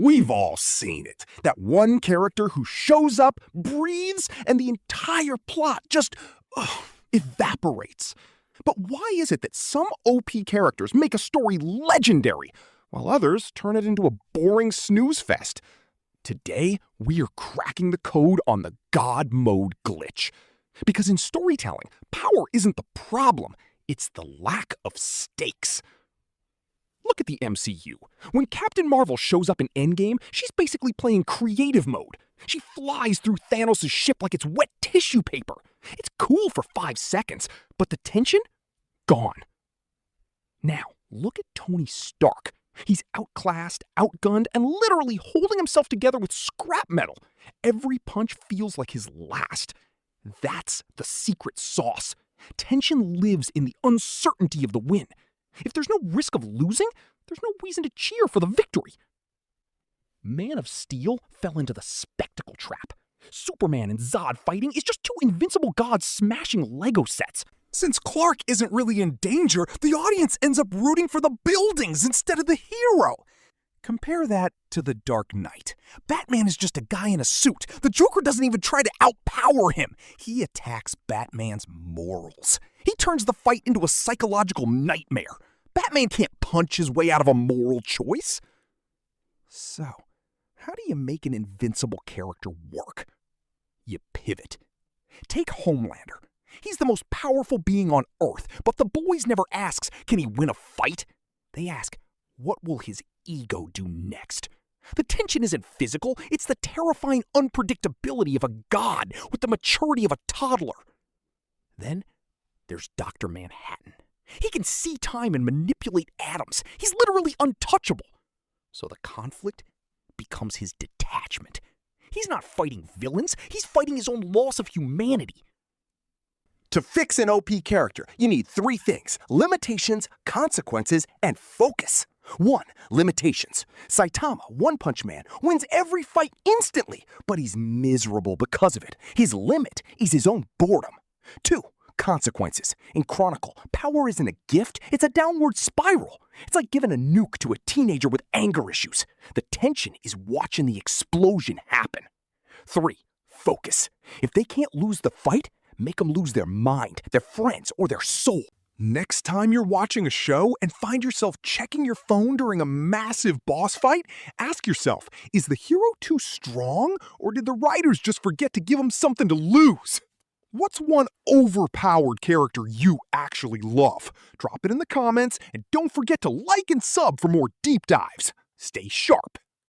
We've all seen it. That one character who shows up, breathes, and the entire plot just evaporates. But why is it that some OP characters make a story legendary, while others turn it into a boring snooze fest? Today, we are cracking the code on the God mode glitch. Because in storytelling, power isn't the problem, it's the lack of stakes. Look at the MCU. When Captain Marvel shows up in Endgame, she's basically playing creative mode. She flies through Thanos' ship like it's wet tissue paper. It's cool for 5 seconds, but the tension? Gone. Now, look at Tony Stark. He's outclassed, outgunned, and literally holding himself together with scrap metal. Every punch feels like his last. That's the secret sauce. Tension lives in the uncertainty of the win. If there's no risk of losing, there's no reason to cheer for the victory. Man of Steel fell into the spectacle trap. Superman and Zod fighting is just two invincible gods smashing Lego sets. Since Clark isn't really in danger, the audience ends up rooting for the buildings instead of the hero. Compare that to The Dark Knight. Batman is just a guy in a suit. The Joker doesn't even try to outpower him. He attacks Batman's morals. He turns the fight into a psychological nightmare. Batman can't punch his way out of a moral choice. So, how do you make an invincible character work? You pivot. Take Homelander. He's the most powerful being on Earth, but the boys never asks, can he win a fight? They ask, what will his ego do next? The tension isn't physical, it's the terrifying unpredictability of a god with the maturity of a toddler. Then there's Dr. Manhattan. He can see time and manipulate atoms. He's literally untouchable. So the conflict becomes his detachment. He's not fighting villains, he's fighting his own loss of humanity. To fix an OP character, you need 3 things: limitations, consequences, and focus. 1. Limitations. Saitama, One Punch Man, wins every fight instantly, but he's miserable because of it. His limit is his own boredom. 2. Consequences. In Chronicle, power isn't a gift, it's a downward spiral. It's like giving a nuke to a teenager with anger issues. The tension is watching the explosion happen. 3. Focus. If they can't lose the fight, make them lose their mind, their friends, or their soul. Next time you're watching a show and find yourself checking your phone during a massive boss fight, ask yourself, is the hero too strong, or did the writers just forget to give him something to lose? What's one overpowered character you actually love? Drop it in the comments, and don't forget to like and sub for more deep dives. Stay sharp.